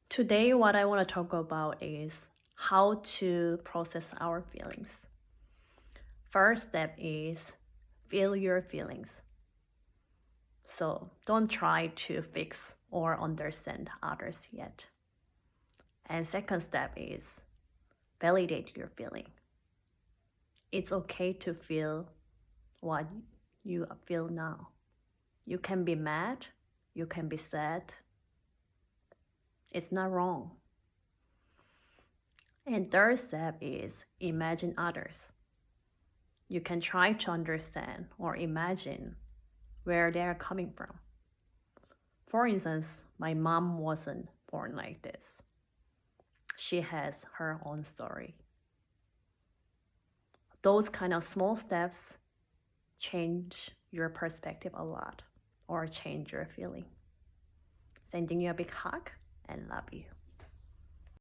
Today, what I want to talk about is how to process our feelings. First step is feel your feelings. So don't try to fix or understand others yet. And second step is validate your feeling. It's okay to feel what you feel now. You can be mad, you can be sad. It's not wrong. And third step is imagine others. You can try to understand or imagine where they are coming from. For instance, my mom wasn't born like this. She has her own story. Those kind of small steps change your perspective a lot or change your feeling. Sending you a big hug and love you.